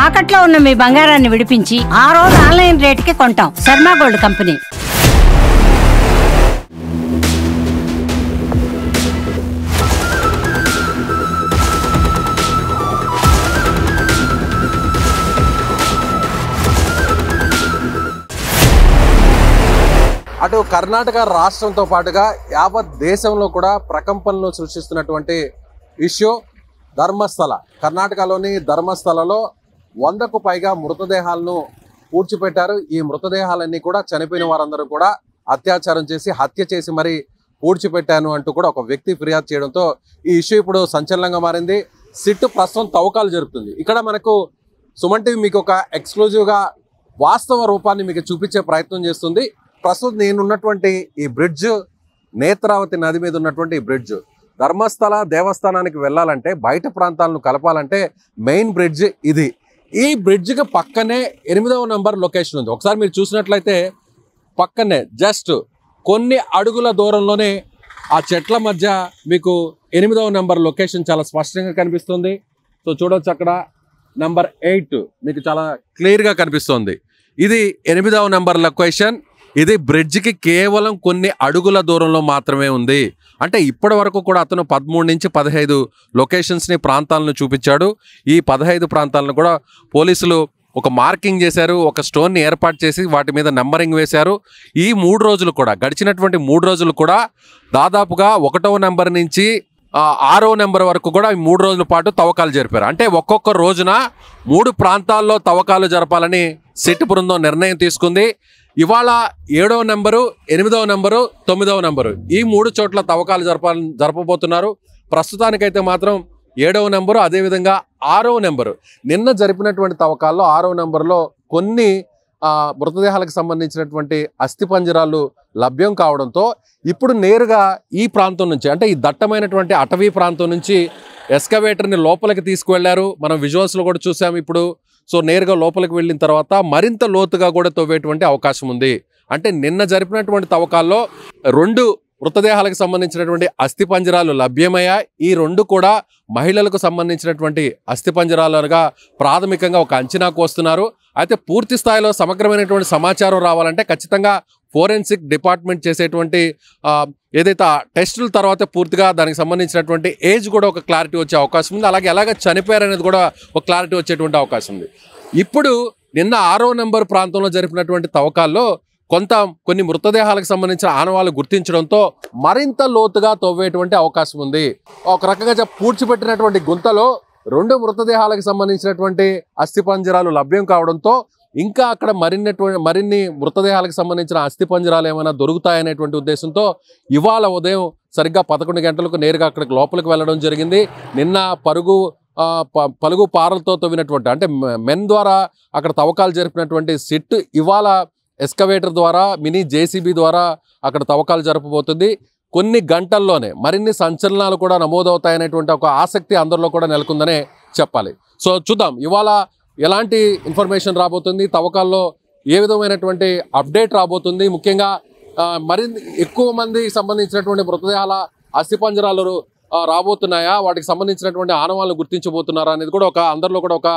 తాకట్లో ఉన్న మీ బంగారాన్ని విడిపించి ఆ రోజు ఆన్లైన్ రేటుకి కొంటాం. Sharma gold company. అటు కర్ణాటక రాష్ట్రంతో పాటుగా యావత్ దేశంలో కూడా ప్రకంపనలు సృష్టిస్తున్నటువంటి ఇష్యూ ధర్మస్థల. కర్ణాటకలోని ధర్మస్థలలో 100కు పైగా మృతదేహాలను పూడ్చిపెట్టారు. ఈ మృతదేహాలన్నీ కూడా చనిపోయిన వారందరూ కూడా అత్యాచారం చేసి హత్య చేసి మరి పూడ్చిపెట్టాను అంటూ కూడా ఒక వ్యక్తి ఫిర్యాదు చేయడంతో ఈ ఇష్యూ ఇప్పుడు సంచలనంగా మారింది. సిట్ ప్రస్తుతం తవ్వకాలు జరుపుతుంది. ఇక్కడ మనకు సుమన్ టీవీ మీకు ఒక ఎక్స్క్లూజివ్గా వాస్తవ రూపాన్ని మీకు చూపించే ప్రయత్నం చేస్తుంది. ప్రస్తుతం నేనున్నటువంటి ఈ బ్రిడ్జ్ నేత్రావతి నది మీద ఉన్నటువంటి ఈ బ్రిడ్జ్ ధర్మస్థల దేవస్థానానికి వెళ్ళాలంటే బయట ప్రాంతాలను కలపాలంటే మెయిన్ బ్రిడ్జ్ ఇది. ఈ బ్రిడ్జ్కి పక్కనే 8వ నెంబర్ లొకేషన్ ఉంది. ఒకసారి మీరు చూసినట్లయితే పక్కనే జస్ట్ కొన్ని అడుగుల దూరంలోనే ఆ చెట్ల మధ్య మీకు 8వ నెంబర్ లొకేషన్ చాలా స్పష్టంగా కనిపిస్తుంది. సో చూడవచ్చు అక్కడ నెంబర్ 8 మీకు చాలా క్లియర్గా కనిపిస్తుంది. ఇది 8వ నెంబర్ లొకేషన్. ఇది బ్రిడ్జ్కి కేవలం కొన్ని అడుగుల దూరంలో మాత్రమే ఉంది. అంటే ఇప్పటి వరకు కూడా అతను 13 నుంచి 15 లొకేషన్స్ని ప్రాంతాలను చూపించాడు. ఈ 15 ప్రాంతాలను కూడా పోలీసులు ఒక మార్కింగ్ చేశారు, ఒక స్టోన్ని ఏర్పాటు చేసి వాటి మీద నెంబరింగ్ వేశారు. ఈ 3 రోజులు కూడా గడిచినటువంటి 3 రోజులు కూడా దాదాపుగా 1వ నెంబర్ నుంచి 6వ నెంబర్ వరకు కూడా ఈ 3 రోజుల పాటు తవ్వకాలు జరిపారు. అంటే ఒక్కొక్క రోజున 3 ప్రాంతాల్లో తవ్వకాలు జరపాలని సిట్ బృందం నిర్ణయం తీసుకుంది. ఇవాళ 7వ నెంబరు, 8వ నెంబరు, 9వ నెంబరు ఈ 3 చోట్ల తవ్వకాలు జరపబోతున్నారు. ప్రస్తుతానికైతే మాత్రం 7వ నెంబరు అదేవిధంగా 6వ నెంబరు నిన్న జరిపినటువంటి తవ్వకాల్లో 6వ నెంబర్లో కొన్ని మృతదేహాలకు సంబంధించినటువంటి అస్థిపంజరాలు లభ్యం కావడంతో ఇప్పుడు నేరుగా ఈ ప్రాంతం నుంచి అంటే ఈ దట్టమైనటువంటి అటవీ ప్రాంతం నుంచి ఎస్కవేటర్ని లోపలికి తీసుకువెళ్లారు. మనం విజువల్స్లో కూడా చూసాము ఇప్పుడు. సో నేరుగా లోపలికి వెళ్ళిన తర్వాత మరింత లోతుగా కూడా తవ్వేటువంటి అవకాశం ఉంది. అంటే నిన్న జరిపినటువంటి తవ్వకాల్లో 2 మృతదేహాలకు సంబంధించినటువంటి అస్థిపంజరాలు లభ్యమయ్యాయి. ఈ 2 కూడా మహిళలకు సంబంధించినటువంటి అస్థిపంజరాలుగా ప్రాథమికంగా ఒక అంచనాకు వస్తున్నారు. అయితే పూర్తి స్థాయిలో సమగ్రమైనటువంటి సమాచారం రావాలంటే ఖచ్చితంగా ఫోరెన్సిక్ డిపార్ట్మెంట్ చేసేటువంటి ఏదైతే టెస్టుల తర్వాత పూర్తిగా దానికి సంబంధించినటువంటి ఏజ్ కూడా ఒక క్లారిటీ వచ్చే అవకాశం ఉంది. అలాగే ఎలాగ చనిపోయారు అనేది కూడా ఒక క్లారిటీ వచ్చేటువంటి అవకాశం ఉంది. ఇప్పుడు నిన్న 6వ నెంబర్ ప్రాంతంలో జరిపినటువంటి తవ్వకాల్లో కొన్ని మృతదేహాలకు సంబంధించిన ఆనవాళ్ళు గుర్తించడంతో మరింత లోతుగా తవ్వేటువంటి అవకాశం ఉంది. ఒక రకంగా పూడ్చిపెట్టినటువంటి గుంతలో 2 మృతదేహాలకు సంబంధించినటువంటి అస్థిపంజరాలు లభ్యం కావడంతో ఇంకా అక్కడ మరిన్ని మృతదేహాలకు సంబంధించిన అస్థిపంజరాలు ఏమైనా దొరుకుతాయనేటువంటి ఉద్దేశంతో ఇవాళ ఉదయం సరిగ్గా 11 గంటలకు నేరుగా అక్కడికి లోపలికి వెళ్ళడం జరిగింది. నిన్న పలుగు పారలతో తవ్వినటువంటి అంటే మెన్ ద్వారా అక్కడ తవ్వకాలు జరిపినటువంటి సిట్ ఇవాళ ఎస్కవేటర్ ద్వారా మినీ జేసీబీ ద్వారా అక్కడ తవ్వకాలు జరపబోతుంది. కొన్ని గంటల్లోనే మరిన్ని సంచలనాలు కూడా నమోదవుతాయనేటువంటి ఒక ఆసక్తి అందరిలో కూడా నెలకొందనే చెప్పాలి. సో చూద్దాం ఇవాళ ఎలాంటి ఇన్ఫర్మేషన్ రాబోతుంది, తవ్వకాల్లో ఏ విధమైనటువంటి అప్డేట్ రాబోతుంది, ముఖ్యంగా మరిన్ని ఎక్కువ మందికి సంబంధించినటువంటి మృతదేహాల అస్థిపంజరాలు రాబోతున్నాయా, వాటికి సంబంధించినటువంటి ఆనవాళ్ళను గుర్తించబోతున్నారా అనేది కూడా అందరిలో కూడా ఒక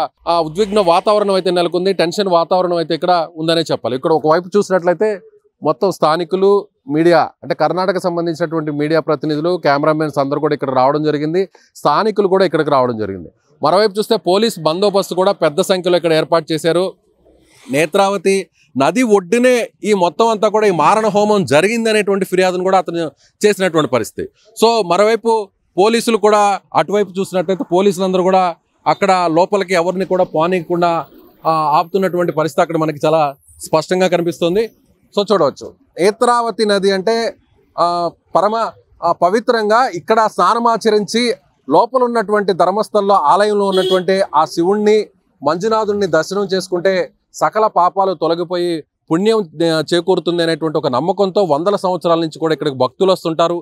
ఉద్విగ్న వాతావరణం అయితే నెలకొంది. టెన్షన్ వాతావరణం అయితే ఇక్కడ ఉందనే చెప్పాలి. ఇక్కడ ఒకవైపు చూసినట్లయితే మొత్తం స్థానికులు, మీడియా అంటే కర్ణాటక సంబంధించినటువంటి మీడియా ప్రతినిధులు, కెమెరామెన్స్ అందరూ కూడా ఇక్కడ రావడం జరిగింది. స్థానికులు కూడా ఇక్కడికి రావడం జరిగింది. మరోవైపు చూస్తే పోలీస్ బందోబస్తు కూడా పెద్ద సంఖ్యలో ఇక్కడ ఏర్పాటు చేశారు. నేత్రావతి నది ఒడ్డునే ఈ మొత్తం అంతా కూడా ఈ మారణ హోమం జరిగిందనేటువంటి ఫిర్యాదును కూడా అతను చేసినటువంటి పరిస్థితి. సో మరోవైపు పోలీసులు కూడా అటువైపు చూసినట్లయితే పోలీసులందరూ కూడా అక్కడ లోపలికి ఎవరిని కూడా పోనీయకుండా ఆపుతున్నటువంటి పరిస్థితి అక్కడ మనకి చాలా స్పష్టంగా కనిపిస్తుంది. సో చూడవచ్చు నేత్రావతి నది అంటే పరమ పవిత్రంగా ఇక్కడ స్నానమాచరించి లోపల ఉన్నటువంటి ధర్మస్థలంలో ఆలయంలో ఉన్నటువంటి ఆ శివుణ్ణి మంజునాథుడిని దర్శనం చేసుకుంటే సకల పాపాలు తొలగిపోయి పుణ్యం చేకూరుతుంది అనేటువంటి ఒక నమ్మకంతో 100 సంవత్సరాల నుంచి కూడా ఇక్కడికి భక్తులు వస్తుంటారు.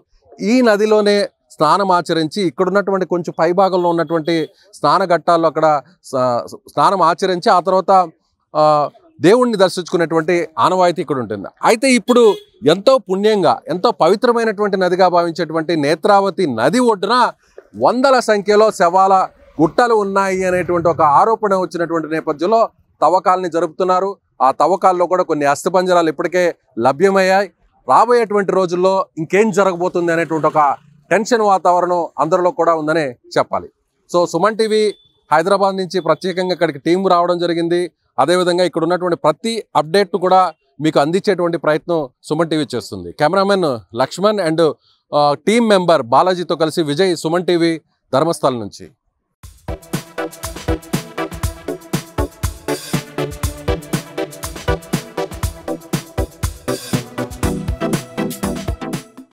ఈ నదిలోనే స్నానం ఆచరించి ఇక్కడ ఉన్నటువంటి కొంచెం పైభాగంలో ఉన్నటువంటి స్నాన ఘట్టాల్లో అక్కడ స్నానం ఆచరించి ఆ తర్వాత దేవుణ్ణి దర్శించుకునేటువంటి ఆనవాయితీ ఇక్కడ ఉంటుంది. అయితే ఇప్పుడు ఎంతో పుణ్యంగా ఎంతో పవిత్రమైనటువంటి నదిగా భావించేటువంటి నేత్రావతి నది ఒడ్డున వందల సంఖ్యలో శవాల గుట్టలు ఉన్నాయి అనేటువంటి ఒక ఆరోపణ వచ్చినటువంటి నేపథ్యంలో తవ్వకాలని జరుపుతున్నారు. ఆ తవ్వకాల్లో కూడా కొన్ని అస్థిపంజరాలు ఇప్పటికే లభ్యమయ్యాయి. రాబోయేటువంటి రోజుల్లో ఇంకేం జరగబోతుంది అనేటువంటి ఒక టెన్షన్ వాతావరణం అందరిలో కూడా ఉందనే చెప్పాలి. సో సుమన్ టీవీ హైదరాబాద్ నుంచి ప్రత్యేకంగా ఇక్కడికి టీం రావడం జరిగింది. అదేవిధంగా ఇక్కడ ఉన్నటువంటి ప్రతి అప్డేట్ను కూడా మీకు అందించేటువంటి ప్రయత్నం సుమన్ టీవీ చేస్తుంది. Cameraman Lakshman and team member బాలాజీతో కలిసి విజయ్, సుమన్ టీవీ ధర్మస్థలం నుంచి.